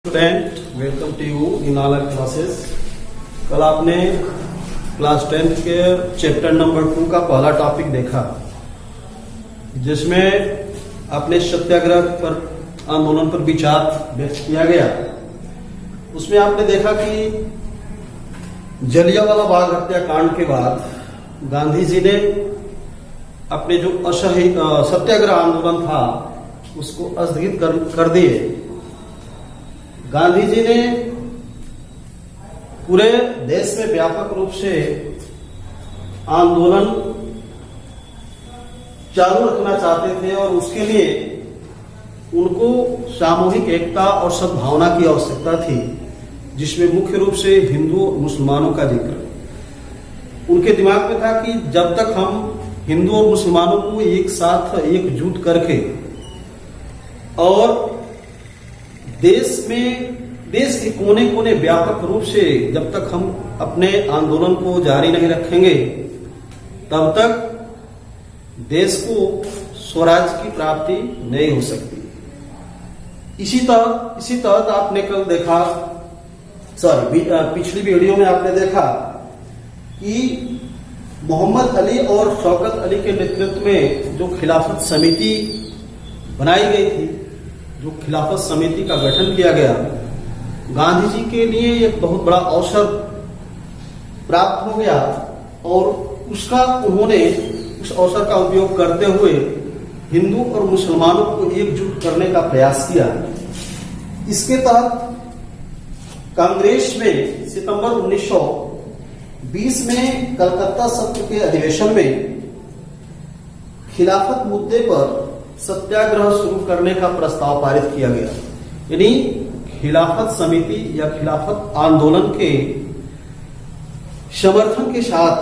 Student, welcome to you in all classes. कल आपने class 10 के चैप्टर नंबर 2 का पहला टॉपिक देखा, जिसमें अपने सत्याग्रह पर आंदोलन पर विचार व्यक्त किया गया। उसमें आपने देखा कि जलियांवाला बाग हत्याकांड के बाद गांधी जी ने अपने जो सत्याग्रह आंदोलन था उसको स्थगित कर दिए। गांधी जी ने पूरे देश में व्यापक रूप से आंदोलन चालू रखना चाहते थे और उसके लिए उनको सामूहिक एकता और सद्भावना की आवश्यकता थी, जिसमें मुख्य रूप से हिंदू और मुसलमानों का जिक्र। उनके दिमाग में था कि जब तक हम हिंदू और मुसलमानों को एक साथ एकजुट करके और देश के कोने कोने व्यापक रूप से जब तक हम अपने आंदोलन को जारी नहीं रखेंगे, तब तक देश को स्वराज की प्राप्ति नहीं हो सकती। इसी तरह आपने कल देखा, पिछली वीडियो में आपने देखा कि मोहम्मद अली और शौकत अली के नेतृत्व में जो खिलाफत समिति बनाई गई थी, जो खिलाफत समिति का गठन किया गया, गांधी जी के लिए एक बहुत बड़ा अवसर प्राप्त हो गया और उन्होंने उस अवसर का उपयोग करते हुए हिंदू और मुसलमानों को एकजुट करने का प्रयास किया। इसके तहत कांग्रेस में सितंबर 1920 में कलकत्ता सत्र के अधिवेशन में खिलाफत मुद्दे पर सत्याग्रह शुरू करने का प्रस्ताव पारित किया गया। यानी खिलाफत समिति या खिलाफत आंदोलन के समर्थन के साथ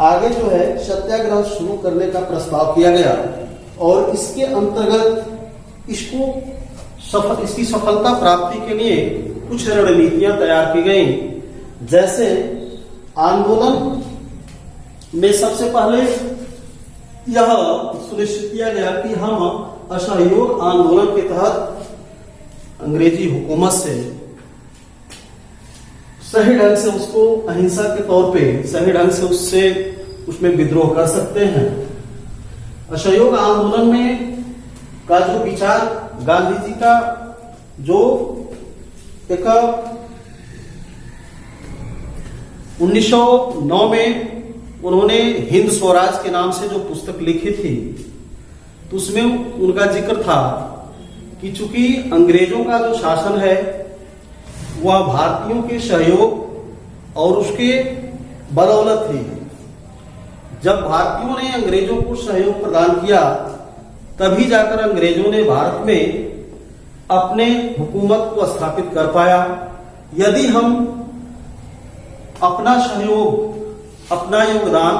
आगे जो है सत्याग्रह शुरू करने का प्रस्ताव किया गया और इसके अंतर्गत इसकी सफलता प्राप्ति के लिए कुछ रणनीतियां तैयार की गई। जैसे आंदोलन में सबसे पहले यह सुनिश्चित किया गया कि हम असहयोग आंदोलन के तहत अंग्रेजी हुकूमत से सही ढंग से उसको अहिंसा के तौर पे सही ढंग से उसमें विद्रोह कर सकते हैं। असहयोग आंदोलन में का जो विचार गांधी जी का जो एक 1909 में उन्होंने हिंद स्वराज के नाम से जो पुस्तक लिखी थी, तो उसमें उनका जिक्र था कि चूंकि अंग्रेजों का जो शासन है वह भारतीयों के सहयोग और उसके बदौलत थी। जब भारतीयों ने अंग्रेजों को सहयोग प्रदान किया, तभी जाकर अंग्रेजों ने भारत में अपने हुकूमत को स्थापित कर पाया। यदि हम अपना सहयोग, अपना योगदान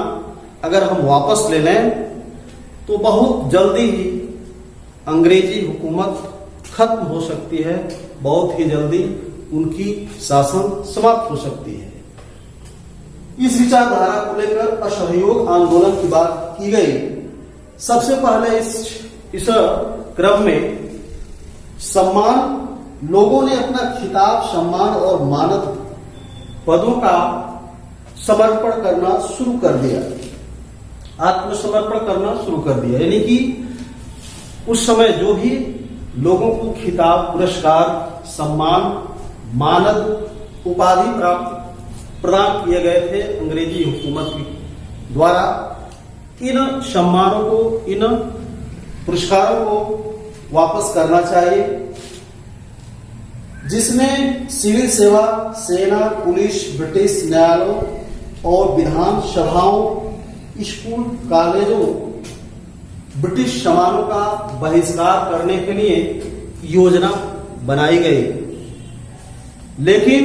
अगर हम वापस ले लें, तो बहुत जल्दी ही अंग्रेजी हुकूमत खत्म हो सकती है, बहुत ही जल्दी उनकी शासन समाप्त हो सकती है। इस विचारधारा को लेकर असहयोग आंदोलन की बात की गई। सबसे पहले इस क्रम में लोगों ने अपना खिताब, सम्मान और मानद पदों का समर्पण करना शुरू कर दिया, आत्मसमर्पण करना शुरू कर दिया। यानी कि उस समय जो भी लोगों को खिताब, पुरस्कार, सम्मान, मानद उपाधि प्रदान किए गए थे अंग्रेजी हुकूमत के द्वारा, इन सम्मानों को, इन पुरस्कारों को वापस करना चाहिए, जिसमें सिविल सेवा, सेना, पुलिस, ब्रिटिश न्यायालयों और विधान सभाओं, स्कूल, कॉलेजों, ब्रिटिश सामानों का बहिष्कार करने के लिए योजना बनाई गई। लेकिन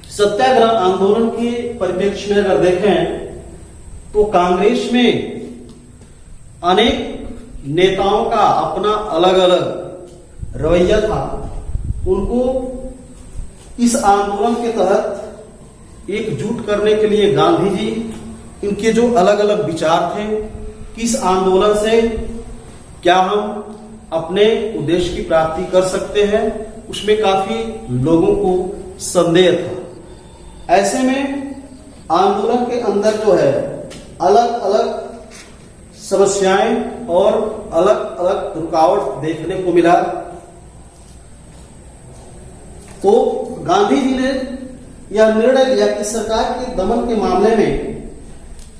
सत्याग्रह आंदोलन के परिप्रेक्ष्य में अगर देखें तो कांग्रेस में अनेक नेताओं का अपना अलग अलग रवैया था। उनको इस आंदोलन के तहत एकजुट करने के लिए गांधी जी, इनके जो अलग अलग विचार थे कि इस आंदोलन से क्या हम अपने उद्देश्य की प्राप्ति कर सकते हैं, उसमें काफी लोगों को संदेह था। ऐसे में आंदोलन के अंदर जो है अलग अलग समस्याएं और अलग अलग रुकावट देखने को मिला। तो गांधी जी ने यह निर्णय लिया कि सरकार के दमन के मामले में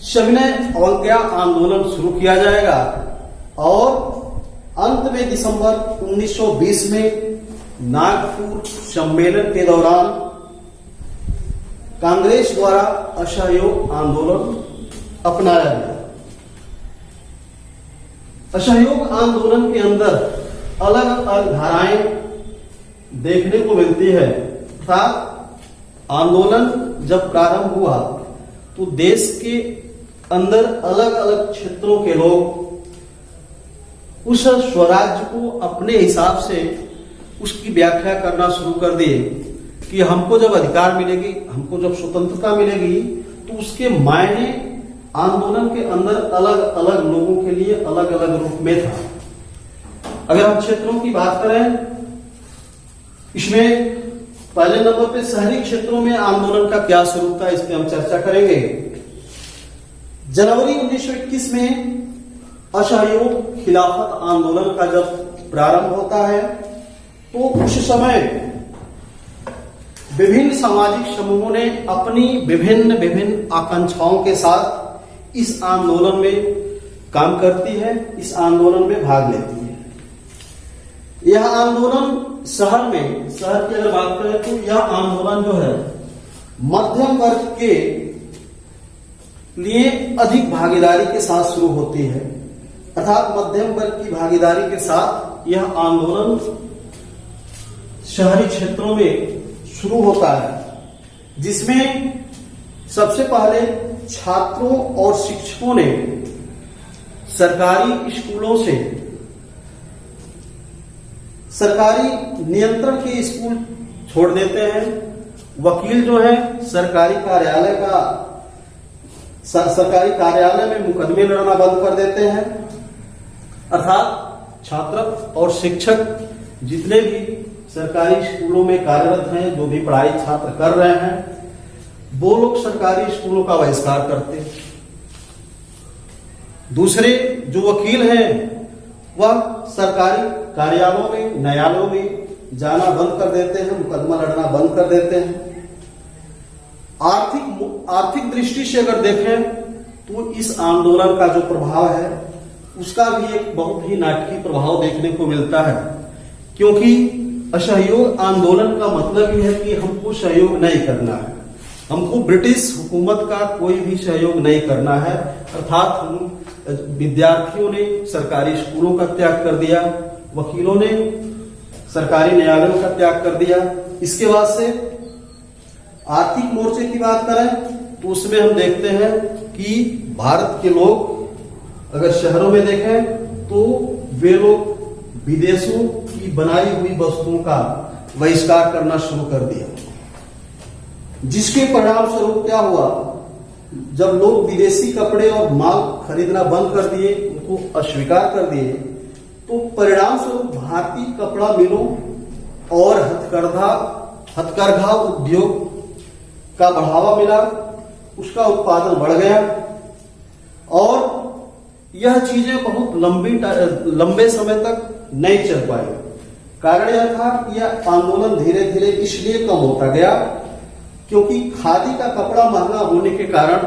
सविनय अवज्ञा आंदोलन शुरू किया जाएगा और अंत में दिसंबर 1920 में नागपुर सम्मेलन के दौरान कांग्रेस द्वारा असहयोग आंदोलन अपनाया गया। असहयोग आंदोलन के अंदर अलग अलग धाराएं देखने को मिलती है तथा आंदोलन जब प्रारंभ हुआ तो देश के अंदर अलग अलग क्षेत्रों के लोग उस स्वराज्य को अपने हिसाब से उसकी व्याख्या करना शुरू कर दिए कि हमको जब अधिकार मिलेगी, हमको जब स्वतंत्रता मिलेगी, तो उसके मायने आंदोलन के अंदर अलग अलग लोगों के लिए अलग अलग रूप में था। अगर हम क्षेत्रों की बात करें, इसमें पहले नंबर पे शहरी क्षेत्रों में आंदोलन का क्या स्वरूप था, इस पे हम चर्चा करेंगे। जनवरी 1921 में असहयोग खिलाफत आंदोलन का जब प्रारंभ होता है तो उस समय विभिन्न सामाजिक समूहों ने अपनी विभिन्न आकांक्षाओं के साथ इस आंदोलन में काम करती है, इस आंदोलन में भाग लेती है। यह आंदोलन शहर की अगर बात करें तो यह आंदोलन जो है मध्यम वर्ग के लिए अधिक भागीदारी के साथ शुरू होती है, अर्थात मध्यम वर्ग की भागीदारी के साथ यह आंदोलन शहरी क्षेत्रों में शुरू होता है, जिसमें सबसे पहले छात्रों और शिक्षकों ने सरकारी स्कूलों से सरकारी नियंत्रण के स्कूल छोड़ देते हैं। वकील जो है सरकारी कार्यालय में मुकदमे लड़ना बंद कर देते हैं, अर्थात छात्र और शिक्षक जितने भी सरकारी स्कूलों में कार्यरत हैं, जो भी पढ़ाई छात्र कर रहे हैं, वो लोग सरकारी स्कूलों का बहिष्कार करते हैं। दूसरे जो वकील हैं वह सरकारी कार्यालयों में, न्यायालयों में जाना बंद कर देते हैं, मुकदमा लड़ना बंद कर देते हैं। आर्थिक दृष्टि से अगर देखें तो इस आंदोलन का जो प्रभाव है उसका भी एक बहुत ही नाटकीय प्रभाव देखने को मिलता है, क्योंकि असहयोग आंदोलन का मतलब ही है कि हमको सहयोग नहीं करना है, हमको ब्रिटिश हुकूमत का कोई भी सहयोग नहीं करना है। अर्थात हम विद्यार्थियों ने सरकारी स्कूलों का त्याग कर दिया, वकीलों ने सरकारी न्यायालयों का त्याग कर दिया। इसके बाद से आर्थिक मोर्चे की बात करें तो उसमें हम देखते हैं कि भारत के लोग अगर शहरों में देखें तो वे लोग विदेशों की बनाई हुई वस्तुओं का बहिष्कार करना शुरू कर दिया, जिसके परिणाम स्वरूप क्या हुआ, जब लोग विदेशी कपड़े और माल खरीदना बंद कर दिए, उनको अस्वीकार कर दिए, तो परिणाम स्वरूप भारतीय कपड़ा मिलों और हथकरघा उद्योग का बढ़ावा मिला, उसका उत्पादन बढ़ गया और यह चीजें बहुत लंबे समय तक नहीं चल पाई। कारण यह था कि यह आंदोलन धीरे धीरे इसलिए कम होता गया क्योंकि खादी का कपड़ा महंगा होने के कारण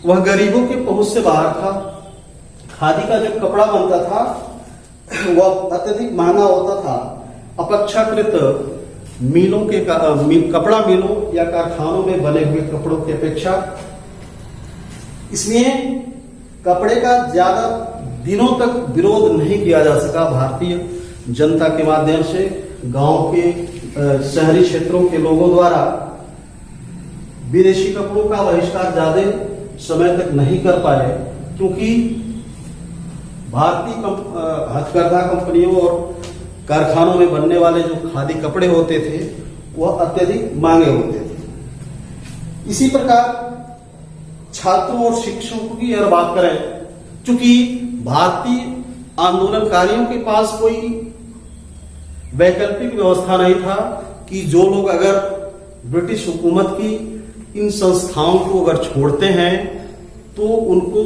वह गरीबों के पहुंच से बाहर था। खादी का जो कपड़ा बनता था वह अत्यधिक महंगा होता था, अपेक्षाकृत मिलों के कपड़ा मिलों या कारखानों में बने हुए कपड़ों की अपेक्षा। इसलिए कपड़े का ज्यादा दिनों तक विरोध नहीं किया जा सका भारतीय जनता के माध्यम से। गांव के शहरी क्षेत्रों के लोगों द्वारा विदेशी कपड़ों का बहिष्कार ज्यादा समय तक नहीं कर पाए, क्योंकि भारतीय हथकरघा कंपनियों और कारखानों में बनने वाले जो खादी कपड़े होते थे वह अत्यधिक महंगे होते थे। इसी प्रकार छात्रों और शिक्षकों की अगर बात करें, चूंकि भारतीय आंदोलनकारियों के पास कोई वैकल्पिक व्यवस्था नहीं था कि जो लोग अगर ब्रिटिश हुकूमत की इन संस्थाओं को अगर छोड़ते हैं तो उनको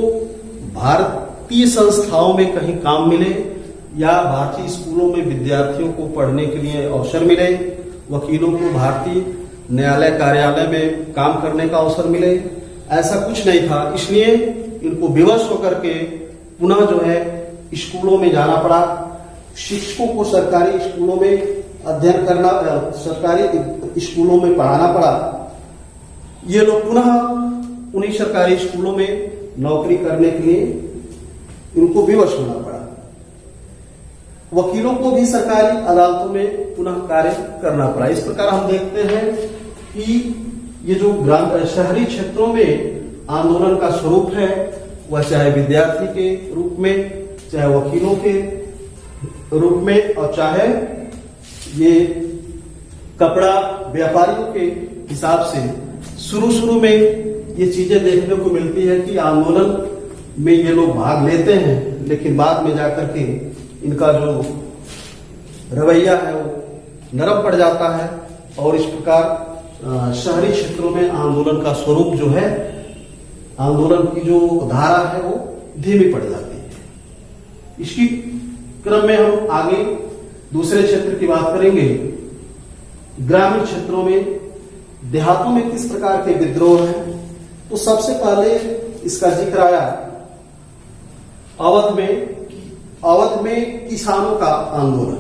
भारतीय संस्थाओं में कहीं काम मिले या भारतीय स्कूलों में विद्यार्थियों को पढ़ने के लिए अवसर मिले, वकीलों को भारतीय न्यायालय कार्यालय में काम करने का अवसर मिले। ऐसा कुछ नहीं था, इसलिए इनको विवश होकर के पुनः जो है स्कूलों में जाना पड़ा। शिक्षकों को सरकारी स्कूलों में अध्ययन करना, सरकारी स्कूलों में पढ़ाना पड़ा। ये लोग पुनः उन्हीं सरकारी स्कूलों में नौकरी करने के लिए इनको विवश होना पड़ा। वकीलों को भी सरकारी अदालतों में पुनः कार्य करना पड़ा। इस प्रकार हम देखते हैं कि ये जो शहरी क्षेत्रों में आंदोलन का स्वरूप है, वह चाहे विद्यार्थी के रूप में, चाहे वकीलों के रूप में, और चाहे ये कपड़ा व्यापारियों के हिसाब से शुरू में ये चीजें देखने को मिलती है कि आंदोलन में ये लोग भाग लेते हैं, लेकिन बाद में जाकर के इनका जो रवैया है वो नरम पड़ जाता है और इस प्रकार शहरी क्षेत्रों में आंदोलन का स्वरूप जो है, आंदोलन की जो धारा है वो धीमी पड़ जाती है। इसकी क्रम में हम आगे दूसरे क्षेत्र की बात करेंगे। ग्रामीण क्षेत्रों में, देहातों में किस प्रकार के विद्रोह हैं, तो सबसे पहले इसका जिक्र आया अवध में किसानों का आंदोलन।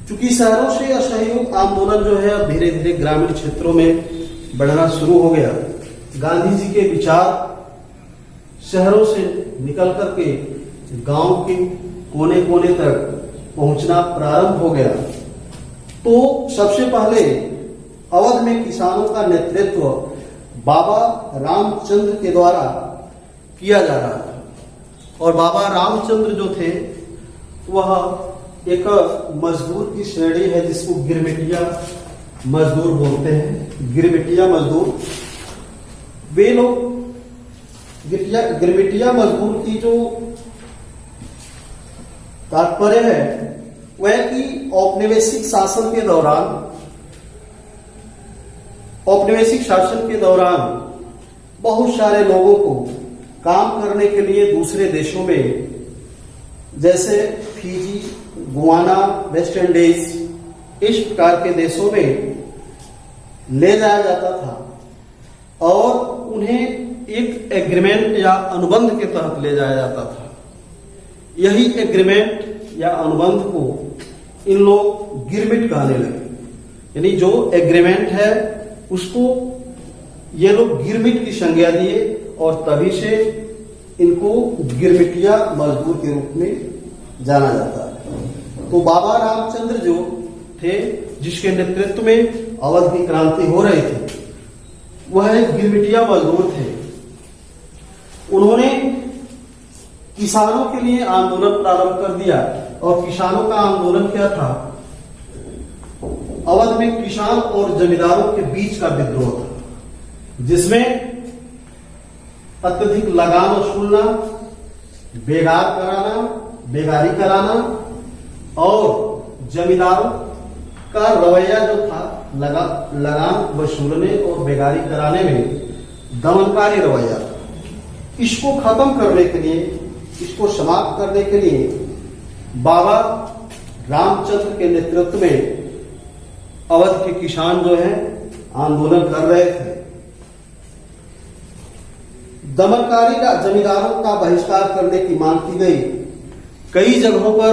चूंकि शहरों से असहयोग आंदोलन जो है अब धीरे धीरे ग्रामीण क्षेत्रों में बढ़ना शुरू हो गया। गांधी जी के विचार शहरों से निकल करके गांव के कोने कोने तक पहुंचना प्रारंभ हो गया। तो सबसे पहले अवध में किसानों का नेतृत्व बाबा रामचंद्र के द्वारा किया जा रहा था। और बाबा रामचंद्र जो थे वह एक मजदूर की श्रेणी है जिसको गिरमिटिया मजदूर बोलते हैं। गिरमिटिया मजदूर, वे लोग गिरमिटिया मजदूर की जो तात्पर्य है वह कि औपनिवेशिक शासन के दौरान बहुत सारे लोगों को काम करने के लिए दूसरे देशों में, जैसे फिजी, गुआना, वेस्ट इंडीज, इस प्रकार के देशों में ले जाया जाता था और उन्हें एक एग्रीमेंट या अनुबंध के तहत ले जाया जाता था। यही एग्रीमेंट या अनुबंध को इन लोग गिरमिट कहने लगे। यानी जो एग्रीमेंट है उसको ये लोग गिरमिट की संज्ञा दिए और तभी से इनको गिरमिटिया मजदूर के रूप में जाना जाता है। तो बाबा रामचंद्र जो थे, जिसके नेतृत्व में अवध की क्रांति हो रही थी, वह एक गिरमिटिया मजदूर थे। उन्होंने किसानों के लिए आंदोलन प्रारंभ कर दिया। और किसानों का आंदोलन क्या था? अवध में किसान और जमींदारों के बीच का विद्रोह था, जिसमें अत्यधिक लगान वसूलना, बेगारी कराना और जमींदारों का रवैया जो था लगान वसूलने और बेगारी कराने में दमनकारी रवैया था। इसको खत्म करने के लिए, इसको समाप्त करने के लिए बाबा रामचंद्र के नेतृत्व में अवध के किसान जो हैं आंदोलन कर रहे थे। दमनकारी जमींदारों का बहिष्कार करने की मांग की गई। कई जगहों पर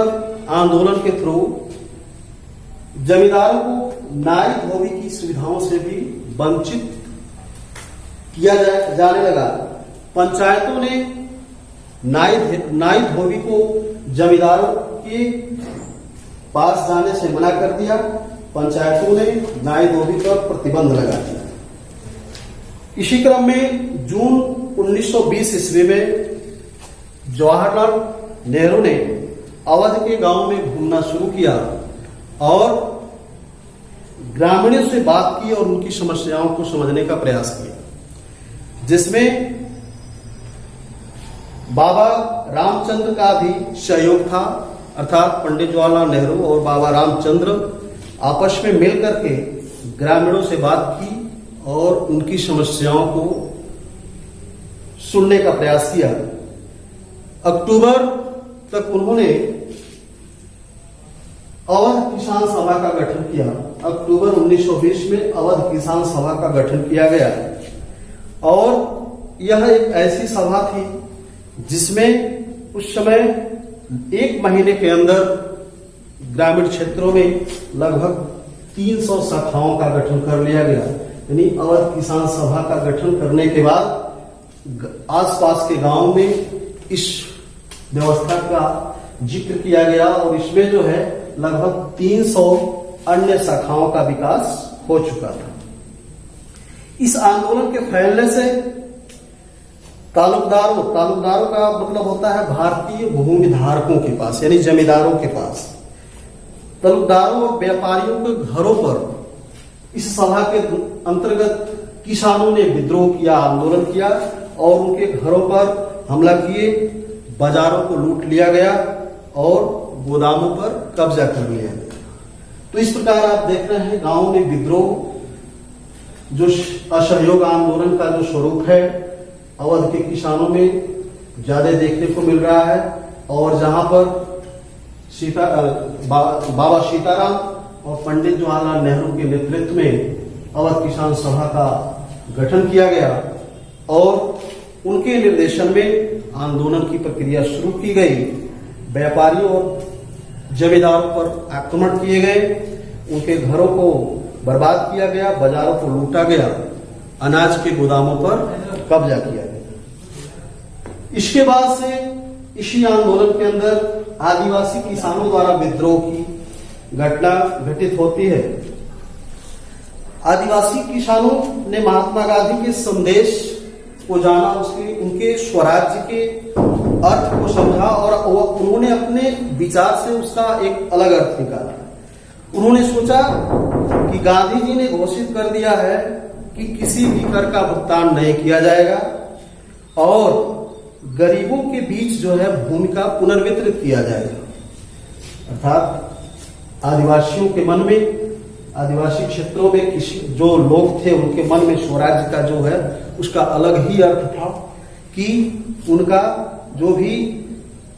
आंदोलन के थ्रू जमींदारों को नाई धोबी की सुविधाओं से भी वंचित किया जाने लगा। पंचायतों ने नाई धोबी को जमींदारों के पास जाने से मना कर दिया। पंचायतों ने नाई धोबी पर प्रतिबंध लगा दिया। इसी क्रम में जून 1920 ईस्वी में जवाहरलाल नेहरू ने अवध के गांव में घूमना शुरू किया और ग्रामीणों से बात की और उनकी समस्याओं को समझने का प्रयास किया, जिसमें बाबा रामचंद्र का भी सहयोग था, अर्थात पंडित जवाहरलाल नेहरू और बाबा रामचंद्र आपस में मिलकर के ग्रामीणों से बात की और उनकी समस्याओं को सुनने का प्रयास किया। अक्टूबर तक उन्होंने अवध किसान सभा का गठन किया। अक्टूबर 1920 में अवध किसान सभा का गठन किया गया और यह एक ऐसी सभा थी जिसमें उस समय 1 महीने के अंदर ग्रामीण क्षेत्रों में लगभग 300 शाखाओं का गठन कर लिया गया। यानी अवध किसान सभा का गठन करने के बाद आसपास के गांव में इस व्यवस्था का जिक्र किया गया और इसमें जो है लगभग 300 अन्य शाखाओं का विकास हो चुका था। इस आंदोलन के फैलने से तालुकदारों का मतलब होता है भारतीय भूमि धारकों के पास, यानी जमींदारों के पास, तालुकदारों और व्यापारियों के घरों पर इस सभा के अंतर्गत किसानों ने विद्रोह किया, आंदोलन किया और उनके घरों पर हमला किए, बाजारों को लूट लिया गया और गोदामों पर कब्जा कर लिया गया। तो इस प्रकार आप देख रहे हैं गांवों में विद्रोह, जो असहयोग आंदोलन का जो स्वरूप है अवध के किसानों में ज्यादा देखने को मिल रहा है। और जहां पर बाबा सीताराम और पंडित जवाहरलाल नेहरू के नेतृत्व में अवध किसान सभा का गठन किया गया और उनके निर्देशन में आंदोलन की प्रक्रिया शुरू की गई। व्यापारियों और जमींदारों पर आक्रमण किए गए, उनके घरों को बर्बाद किया गया, बाजारों को लूटा गया, अनाज के गोदामों पर कब्जा किया गया। इसके बाद से इसी आंदोलन के अंदर आदिवासी किसानों द्वारा विद्रोह की घटना घटित होती है। आदिवासी किसानों ने महात्मा गांधी के संदेश को जाना, उनके स्वराज्य के अर्थ को समझा और उन्होंने अपने विचार से उसका एक अलग अर्थ निकाला। उन्होंने सोचा कि गांधी जी ने घोषित कर दिया है कि किसी भी कर का भुगतान नहीं किया जाएगा और गरीबों के बीच जो है भूमि का पुनर्वितरित किया जाएगा। अर्थात आदिवासियों के मन में, आदिवासी क्षेत्रों में किसी जो लोग थे उनके मन में स्वराज्य का जो है उसका अलग ही अर्थ था कि उनका जो भी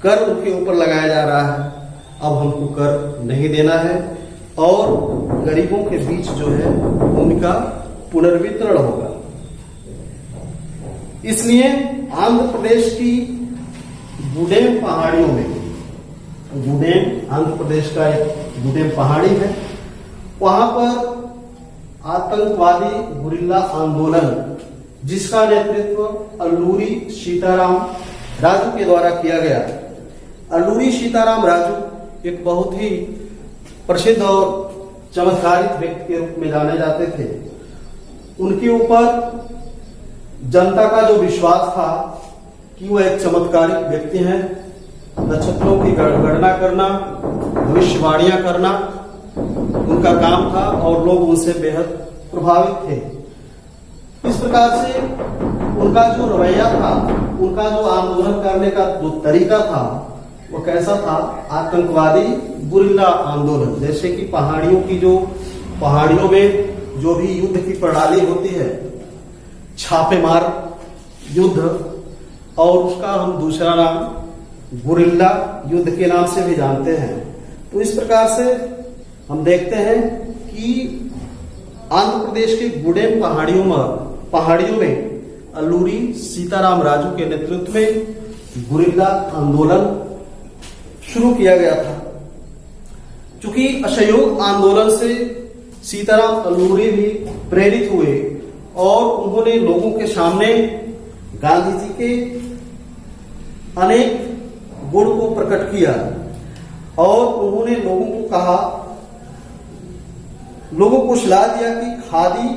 कर उनके ऊपर लगाया जा रहा है अब हमको कर नहीं देना है और गरीबों के बीच जो है भूमि का पुनर्वितरण होगा। इसलिए आंध्र प्रदेश की गुडेम पहाड़ियों में, गुडेम आंध्र प्रदेश का एक गुडेम पहाड़ी है, वहां पर आतंकवादी गुरिल्ला आंदोलन जिसका नेतृत्व अल्लूरी सीताराम राजू के द्वारा किया गया। अल्लूरी सीताराम राजू एक बहुत ही प्रसिद्ध और चमत्कारिक व्यक्ति के रूप में जाने जाते थे। उनके ऊपर जनता का जो विश्वास था कि वह एक चमत्कारिक व्यक्ति हैं, नक्षत्रों की गणना करना, भविष्यवाणियां करना उनका काम था और लोग उनसे बेहद प्रभावित थे। इस प्रकार से उनका जो रवैया था, उनका जो आंदोलन करने का जो तरीका था वो कैसा था, आतंकवादी गुरिल्ला आंदोलन। जैसे कि पहाड़ियों में जो भी युद्ध की प्रणाली होती है, छापेमार युद्ध, और उसका हम दूसरा नाम गुरिल्ला युद्ध के नाम से भी जानते हैं। तो इस प्रकार से हम देखते हैं कि आंध्र प्रदेश के गुडेम पहाड़ियों में अल्लूरी सीताराम राजू के नेतृत्व में गुरिल्ला आंदोलन शुरू किया गया था। चूंकि असहयोग आंदोलन से सीताराम अल्लूरी भी प्रेरित हुए और उन्होंने लोगों के सामने गांधी जी के अनेक गुण को प्रकट किया और उन्होंने लोगों को सलाह दिया कि खादी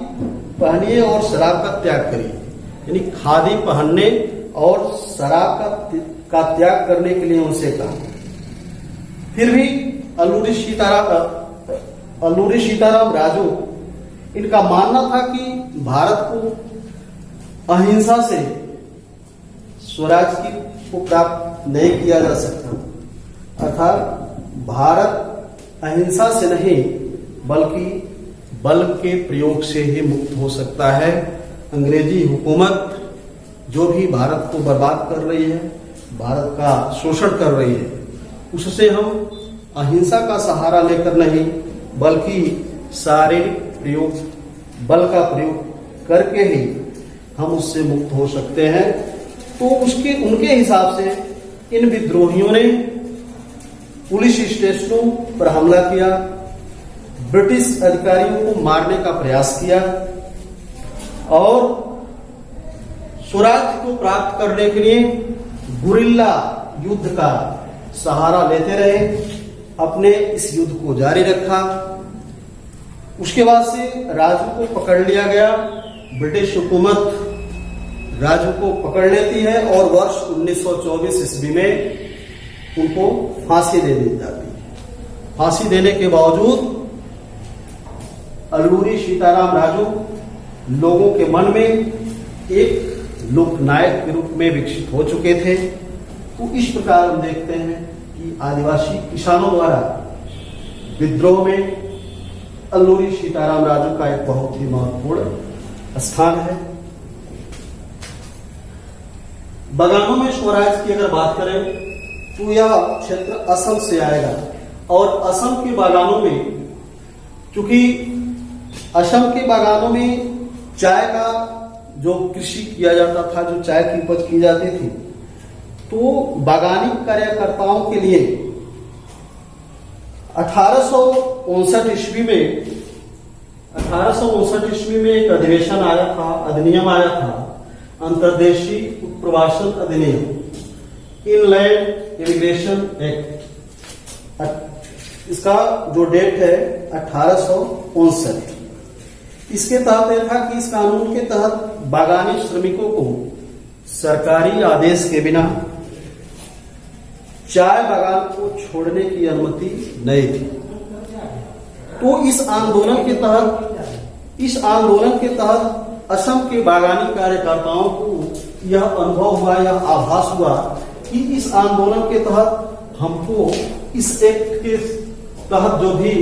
पहनिए और शराब का त्याग करिए। यानी खादी पहनने और शराब का त्याग करने के लिए उनसे कहा। फिर भी अल्लूरी सीताराम राजू, इनका मानना था कि भारत को अहिंसा से स्वराज की को प्राप्त नहीं किया जा सकता। अर्थात भारत अहिंसा से नहीं बल्कि बल के प्रयोग से ही मुक्त हो सकता है। अंग्रेजी हुकूमत जो भी भारत को बर्बाद कर रही है, भारत का शोषण कर रही है, उससे हम अहिंसा का सहारा लेकर नहीं बल्कि शारीरिक प्रयोग, बल का प्रयोग करके ही हम उससे मुक्त हो सकते हैं। तो उनके हिसाब से इन विद्रोहियों ने पुलिस स्टेशनों पर हमला किया, ब्रिटिश अधिकारियों को मारने का प्रयास किया और स्वराज्य को प्राप्त करने के लिए गुरिल्ला युद्ध का सहारा लेते रहे, अपने इस युद्ध को जारी रखा। उसके बाद से राजू को पकड़ लिया गया, ब्रिटिश हुकूमत राजू को पकड़ लेती है और वर्ष 1924 ईस्वी में उनको फांसी दे दी जाती है। फांसी देने के बावजूद अल्लूरी सीताराम राजू लोगों के मन में एक लोकनायक के रूप में विकसित हो चुके थे। तो इस प्रकार हम देखते हैं कि आदिवासी किसानों द्वारा विद्रोह में अल्लूरी सीताराम राजू का एक बहुत ही महत्वपूर्ण स्थान है। बागानों में स्वराज की अगर बात करें तो यह क्षेत्र असम से आएगा और असम के बागानों में, चूंकि असम के बागानों में चाय का जो कृषि किया जाता था, जो चाय की उपज की जाती थी, तो बागानी कार्यकर्ताओं के लिए 1859 ईस्वी में एक अधिवेशन आया था, अधिनियम आया था, अंतर्देशीय उत्प्रवासन अधिनियम, इनलैंड इमिग्रेशन एक्ट। इसका जो डेट है 1859। इसके तहत यह था कि इस कानून के तहत बागानी श्रमिकों को सरकारी आदेश के बिना चाय बागान को छोड़ने की अनुमति नहीं थी। तो इस आंदोलन के तहत असम के बागानी कार्यकर्ताओं को यह अनुभव हुआ, यह आभास हुआ कि इस आंदोलन के तहत हमको इस एक्ट के तहत जो भी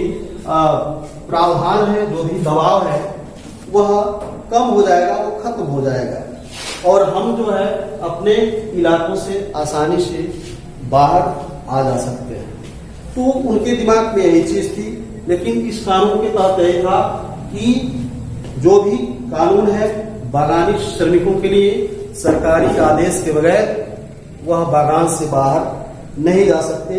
प्रावधान है, जो भी दबाव है, वह कम हो जाएगा, वो खत्म हो जाएगा और हम जो है अपने इलाकों से आसानी से बाहर आ जा सकते हैं। तो उनके दिमाग में यही चीज थी। लेकिन इस कानून के तहत यही था कि जो भी कानून है बागानी श्रमिकों के लिए सरकारी आदेश के बगैर वह बागान से बाहर नहीं जा सकते,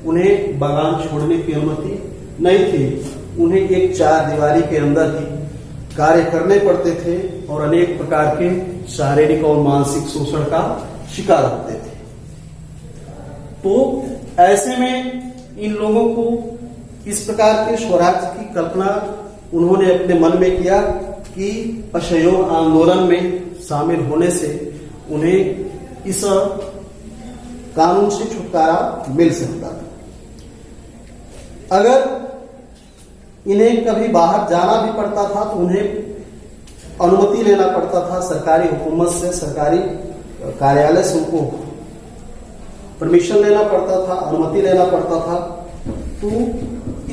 उन्हें बागान छोड़ने की अनुमति नहीं थी। उन्हें एक चार दीवारी के अंदर ही कार्य करने पड़ते थे और अनेक प्रकार के शारीरिक और मानसिक शोषण का शिकार होते थे। तो ऐसे में इन लोगों को इस प्रकार के स्वराज की कल्पना उन्होंने अपने मन में किया कि असहयोग आंदोलन में शामिल होने से उन्हें इस कानून से छुटकारा मिल सकता था। अगर इन्हें कभी बाहर जाना भी पड़ता था तो उन्हें अनुमति लेना पड़ता था सरकारी हुकूमत से, सरकारी कार्यालय से उनको परमिशन लेना पड़ता था, अनुमति लेना पड़ता था। तो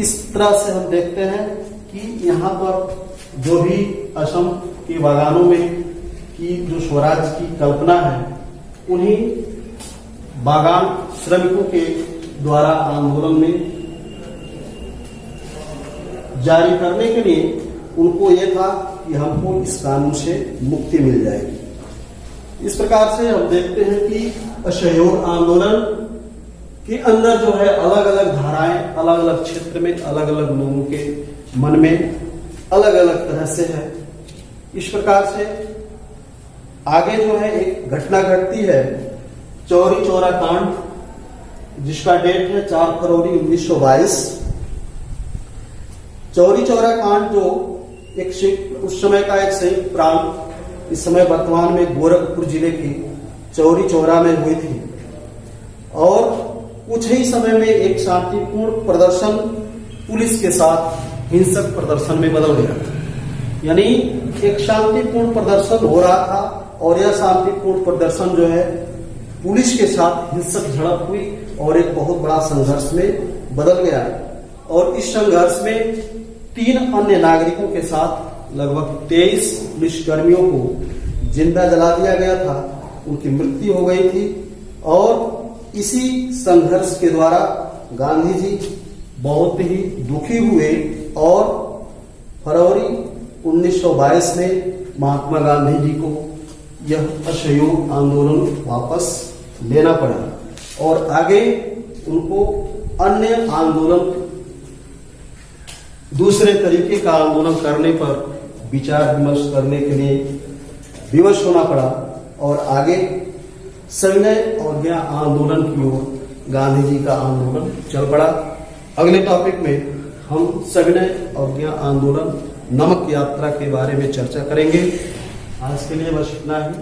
इस तरह से हम देखते हैं कि यहाँ पर जो भी असम के बागानों में की जो स्वराज की कल्पना है, उन्हीं बागान श्रमिकों के द्वारा आंदोलन में जारी करने के लिए उनको यह था कि हमको इस कानून से मुक्ति मिल जाएगी। इस प्रकार से हम देखते हैं कि असहयोग आंदोलन के अंदर जो है अलग अलग धाराएं, अलग अलग क्षेत्र में अलग अलग लोगों के मन में अलग अलग तरह से है। इस प्रकार से आगे जो है एक घटना घटती है, चौरी चौरा कांड, जिसका डेट है 4 फरवरी 1922। चौरी चौरा कांड जो उस समय का एक संयुक्त प्रांत, इस समय वर्तमान में गोरखपुर जिले की चौरी चौरा में हुई थी और कुछ ही समय में एक शांतिपूर्ण प्रदर्शन पुलिस के साथ हिंसक प्रदर्शन में बदल गया। यानी एक शांतिपूर्ण प्रदर्शन हो रहा था और यह शांतिपूर्ण प्रदर्शन जो है पुलिस के साथ हिंसक झड़प हुई और एक बहुत बड़ा संघर्ष में बदल गया। और इस संघर्ष में 3 अन्य नागरिकों के साथ लगभग 23 पुलिसकर्मियों को जिंदा जला दिया गया था, उनकी मृत्यु हो गई थी। और इसी संघर्ष के द्वारा गांधी जी बहुत ही दुखी हुए और फरवरी 1922 में महात्मा गांधी जी को यह असहयोग आंदोलन वापस लेना पड़ा और आगे उनको अन्य आंदोलन, दूसरे तरीके का आंदोलन करने पर विचार विमर्श करने के लिए विवश होना पड़ा और आगे सविनय अवज्ञा आंदोलन की ओर गांधी जी का आंदोलन चल पड़ा। अगले टॉपिक में हम सविनय अवज्ञा आंदोलन, नमक यात्रा के बारे में चर्चा करेंगे। आज के लिए बस इतना ही।